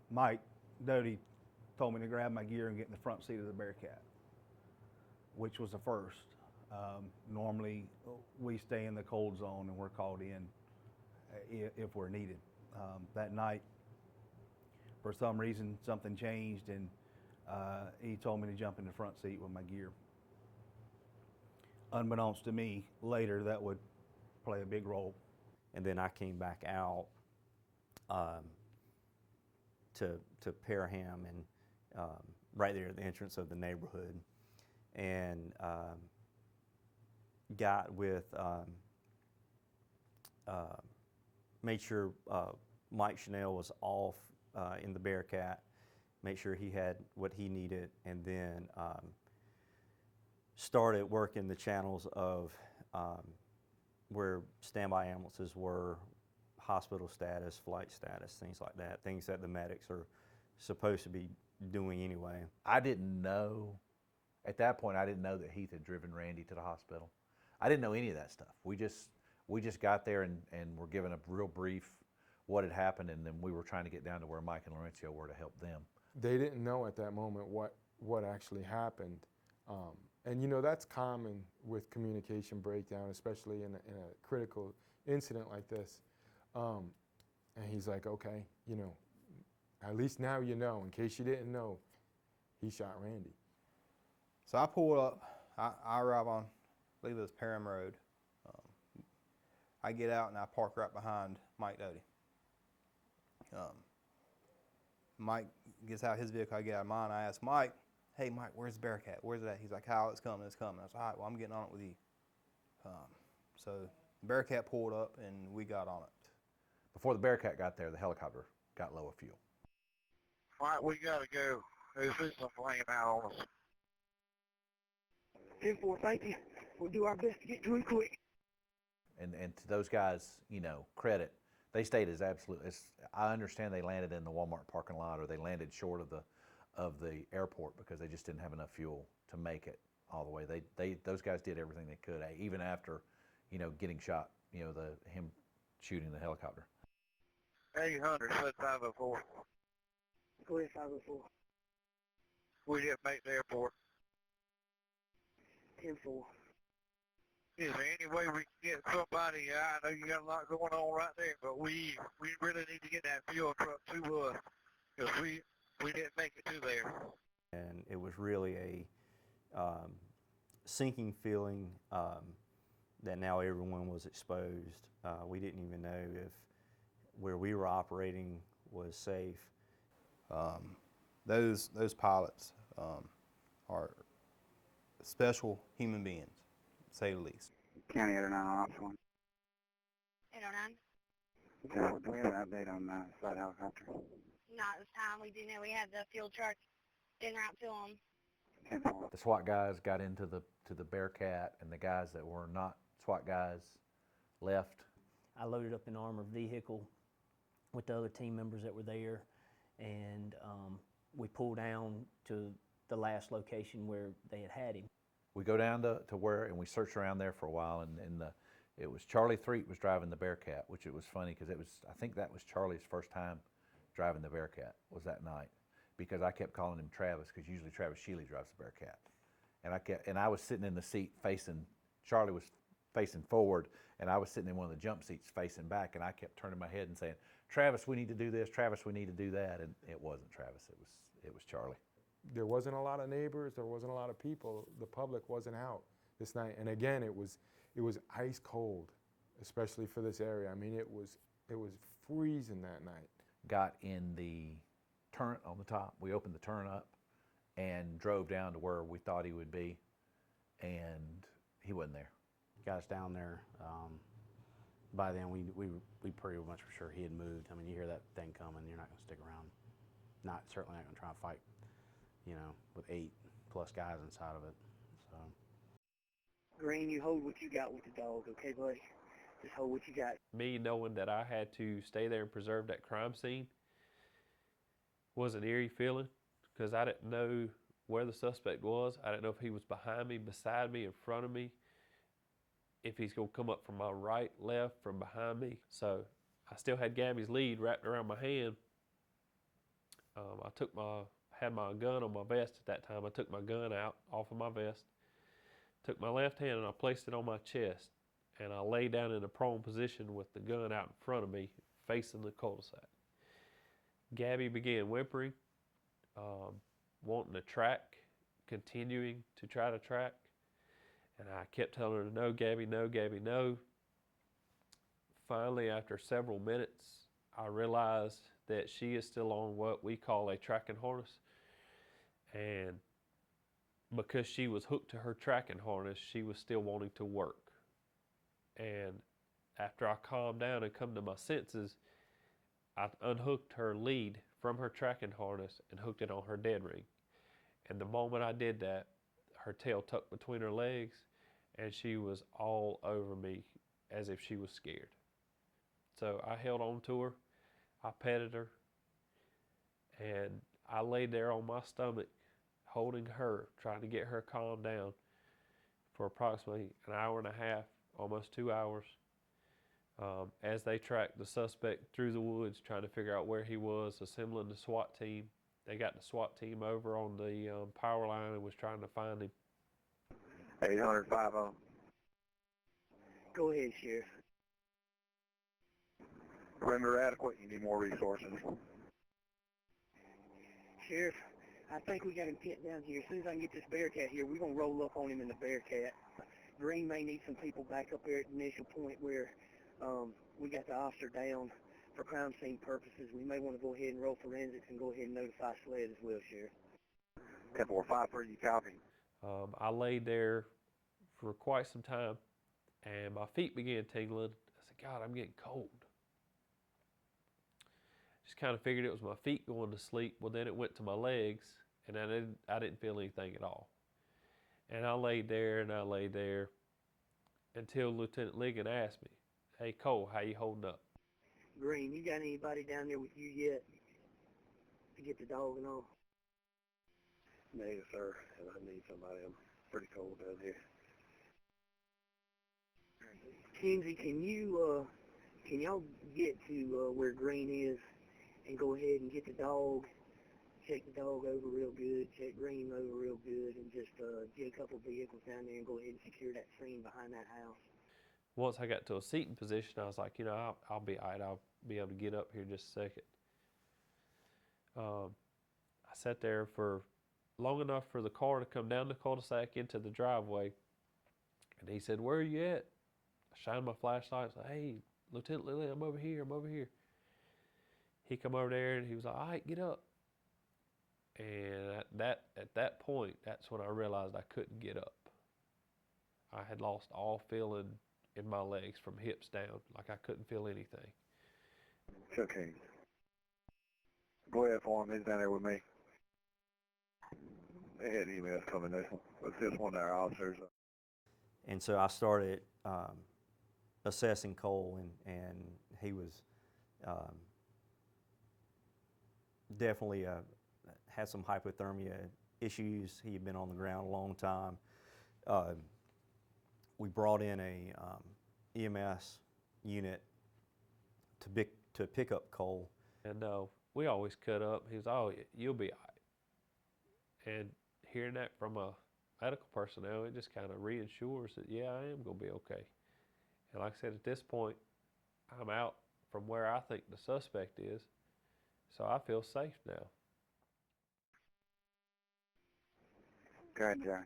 Mike Doty told me to grab my gear and get in the front seat of the Bearcat, which was a first. Normally, we stay in the cold zone and we're called in if we're needed. That night, for some reason, something changed, and he told me to jump in the front seat with my gear. Unbeknownst to me, later that would play a big role. And then I came back out to Parham and right there at the entrance of the neighborhood, and got with, made sure Mike Channell was off in the Bearcat, make sure he had what he needed, and then started working the channels of where standby ambulances were, hospital status, flight status, things like that, things that the medics are supposed to be doing anyway. I didn't know, at that point, I didn't know that Heath had driven Randy to the hospital. I didn't know any of that stuff. We just got there and were given a real brief what had happened, and then we were trying to get down to where Mike and Laurencio were to help them. They didn't know at that moment what actually happened. And you know, that's common with communication breakdown, especially in a critical incident like this. And he's like, okay, you know, at least now you know. In case you didn't know, he shot Randy. So I pulled up, I arrive on, I believe it was Parham Road. I get out and I park right behind Mike Doty. Mike gets out his vehicle, I get out of mine. I ask Mike, hey Mike, where's the Bearcat? Where's it at? He's like, Kyle, it's coming, it's coming. I was like, all right, well, I'm getting on it with you. So the Bearcat pulled up and we got on it. Before the Bearcat got there, the helicopter got low of fuel. All right, we gotta go. There's some flaming out on us. 10-4, thank you. We'll do our best to get to him quick. And to those guys, you know, credit, they stayed as absolute as, I understand they landed in the Walmart parking lot, or they landed short of the airport because they just didn't have enough fuel to make it all the way. Those guys did everything they could, even after, you know, getting shot, you know, him shooting the helicopter. 800, said 504. Go ahead, 504. We didn't make the airport. 10-4. Is there any way we can get somebody? I know you got a lot going on right there, but we really need to get that fuel truck to us, because we didn't make it to there. And it was really a sinking feeling that now everyone was exposed. We didn't even know if where we were operating was safe. Those pilots are special human beings, to say the least. County 809 on Ops 1. 809. Okay, do we have an update on SWAT helicopter? Not this time. We do know we have the fuel truck en route to them. 10-4. The SWAT guys got into the Bearcat, and the guys that were not SWAT guys left. I loaded up an armored vehicle with the other team members that were there, and we pulled down to the last location where they had him. We go down to where, and we searched around there for a while, and it was Charlie Threet was driving the Bearcat, which it was funny because I think that was Charlie's first time driving the Bearcat, was that night, because I kept calling him Travis, because usually Travis Shealy drives the Bearcat, and I was sitting in the seat facing, Charlie was facing forward, and I was sitting in one of the jump seats facing back, and I kept turning my head and saying, Travis, we need to do this, Travis, we need to do that, and it wasn't Travis, it was Charlie. There wasn't a lot of neighbors, there wasn't a lot of people, the public wasn't out this night, and again, it was ice cold, especially for this area. I mean, it was freezing that night. Got in the turret on the top, we opened the turret up and drove down to where we thought he would be, and he wasn't there. got us down there. By then, we pretty much for sure he had moved. I mean, you hear that thing coming, you're not going to stick around. Certainly not going to try and fight, you know, with 8+ guys inside of it. So. Greene, you hold what you got with the dog, okay, buddy? Just hold what you got. Me knowing that I had to stay there and preserve that crime scene was an eerie feeling because I didn't know where the suspect was. I didn't know if he was behind me, beside me, in front of me, if he's going to come up from my right, left, from behind me. So I still had Gabby's lead wrapped around my hand. Had my gun on my vest at that time. I took my gun out off of my vest, took my left hand and I placed it on my chest, and I lay down in a prone position with the gun out in front of me, facing the cul-de-sac. Gabby began whimpering, wanting to track, continuing to try to track, and I kept telling her, no, Gabby, no, Gabby, no. Finally, after several minutes, I realized that she is still on what we call a tracking harness, and because she was hooked to her tracking harness, she was still wanting to work. And after I calmed down and come to my senses, I unhooked her lead from her tracking harness and hooked it on her dead ring. And the moment I did that, her tail tucked between her legs, and she was all over me as if she was scared. So I held on to her, I petted her, and I laid there on my stomach, holding her, trying to get her calmed down for approximately an hour and a half, almost 2 hours, as they tracked the suspect through the woods, trying to figure out where he was, assembling the SWAT team. They got the SWAT team over on the power line and was trying to find him. 800-50. Go ahead, Sheriff. Perimeter adequate. You need more resources. Sheriff, I think we got him pinned down here. As soon as I can get this Bearcat here, we're going to roll up on him in the Bearcat. Greene may need some people back up there at the initial point where we got the officer down for crime scene purposes. We may want to go ahead and roll forensics and go ahead and notify SLED as well, Sheriff. 10-4-5 for you, copy. I laid there for quite some time, and my feet began tingling. I said, God, I'm getting cold. Just kind of figured it was my feet going to sleep. Well, then it went to my legs, and I didn't feel anything at all. And I laid there and I laid there until Lieutenant Ligon asked me, hey, Cole, how you holding up? Greene, you got anybody down there with you yet to get the dog and all? No, sir, and I need somebody. I'm pretty cold down here. Kinsey, can y'all get to where Greene is and go ahead and get the dog, check the dog over real good, check Greene over real good, and just get a couple vehicles down there and go ahead and secure that scene behind that house? Once I got to a seating position, I was like, you know, I'll be all right. I'll be able to get up here in just a second. I sat there for long enough for the car to come down the cul-de-sac into the driveway, and he said, where are you at? I shined my flashlight. I said, hey, Lieutenant Lilly, I'm over here. He come over there and he was like, all right, get up. And at that point, that's when I realized I couldn't get up. I had lost all feeling in my legs from hips down, like I couldn't feel anything. It's okay. Go ahead for him. He's down there with me. They had emails coming. This one of our officers. And so I started assessing Cole, and he was definitely had some hypothermia issues. He had been on the ground a long time. We brought in a EMS unit to pick up Cole. And we always cut up. He was, oh, you'll be all right. And hearing that from a medical personnel, it just kind of reassures that, yeah, I am going to be okay. And like I said, at this point, I'm out from where I think the suspect is, so I feel safe now. Go ahead, Jerry.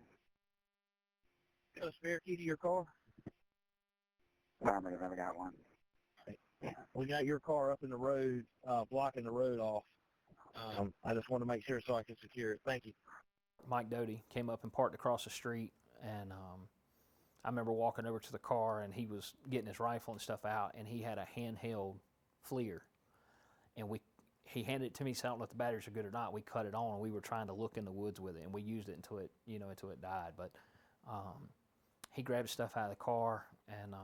Got a spare key to your car? Fireman, I've never got one. We got your car up in the road, blocking the road off. I just want to make sure so I can secure it. Thank you. Mike Doty came up and parked across the street, and I remember walking over to the car, and he was getting his rifle and stuff out, and he had a handheld FLIR. And he handed it to me, so I don't know if the batteries are good or not. We cut it on, and we were trying to look in the woods with it, and we used it until it, until it died. But he grabbed his stuff out of the car, and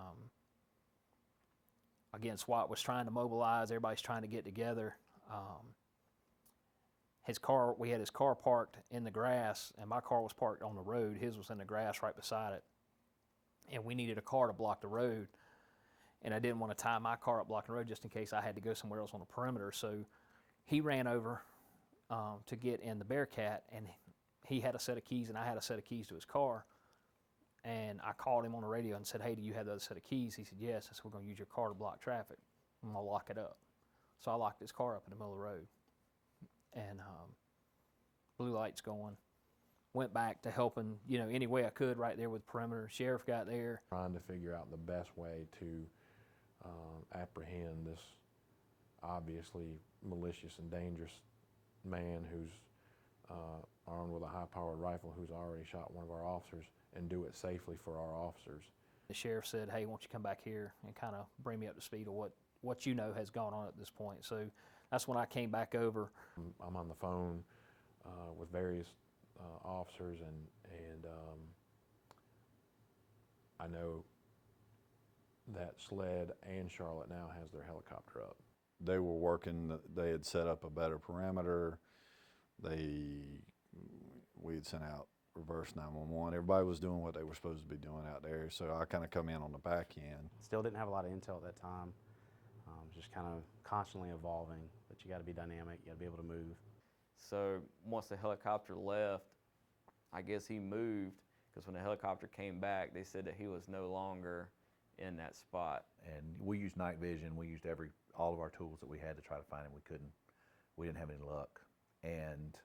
again, SWAT was trying to mobilize. Everybody's trying to get together. We had his car parked in the grass, and my car was parked on the road. His was in the grass right beside it. And we needed a car to block the road. And I didn't want to tie my car up blocking the road just in case I had to go somewhere else on the perimeter. So he ran over to get in the Bearcat, and he had a set of keys, and I had a set of keys to his car. And I called him on the radio and said, hey, do you have the other set of keys? He said, yes. I said, we're going to use your car to block traffic. I'm going to lock it up. So I locked his car up in the middle of the road. And blue lights going. Went back to helping, any way I could right there with perimeter. Sheriff got there. Trying to figure out the best way to apprehend this obviously malicious and dangerous man who's armed with a high-powered rifle, who's already shot one of our officers, and do it safely for our officers. The sheriff said, hey, why don't you come back here and kind of bring me up to speed of what has gone on at this point. So that's when I came back over. I'm on the phone with various officers, and I know that SLED and Charlotte now has their helicopter up. They were working, they had set up a better perimeter. We had sent out reverse 911. Everybody was doing what they were supposed to be doing out there, so I kind of come in on the back end. Still didn't have a lot of intel at that time. Just kind of constantly evolving, but you got to be dynamic, you got to be able to move. So once the helicopter left, I guess he moved, because when the helicopter came back, they said that he was no longer in that spot. And we used night vision. We used all of our tools that we had to try to find him. We didn't have any luck. And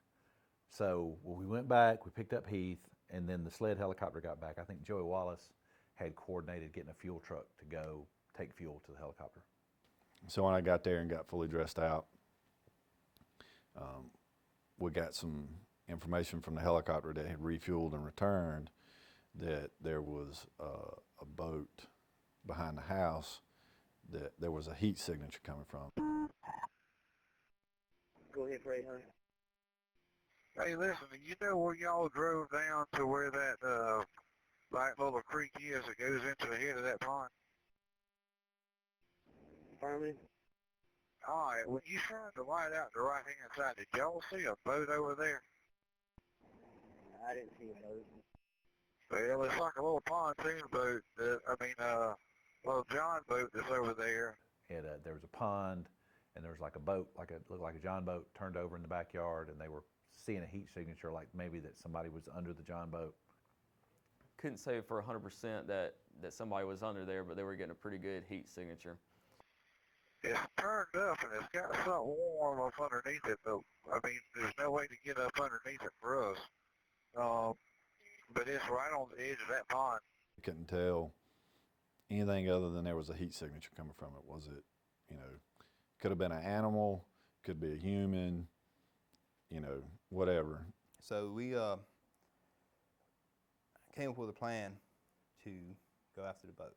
so when we went back, we picked up Heath, and then the SLED helicopter got back. I think Joey Wallace had coordinated getting a fuel truck to go take fuel to the helicopter. So when I got there and got fully dressed out, we got some information from the helicopter that had refueled and returned that there was a boat behind the house that there was a heat signature coming from. Go ahead, Ray, honey. Hey, listen, you know where y'all drove down to where that light little creek is that goes into the head of that pond? Farming? All right, when you turned the light out to the right-hand side, did y'all see a boat over there? I didn't see a boat. Well, it's like a little pontoon boat, little John boat that's over there. There was a pond, and there was like a boat, looked like a John boat turned over in the backyard, and they were seeing a heat signature, like maybe that somebody was under the John boat. Couldn't say for 100% that somebody was under there, but they were getting a pretty good heat signature. It's turned up, and it's got something warm up underneath it, but, there's no way to get up underneath it for us. But it's right on the edge of that pond. I couldn't tell anything other than there was a heat signature coming from it. Was it, could have been an animal, could be a human, whatever. So we came up with a plan to go after the boat.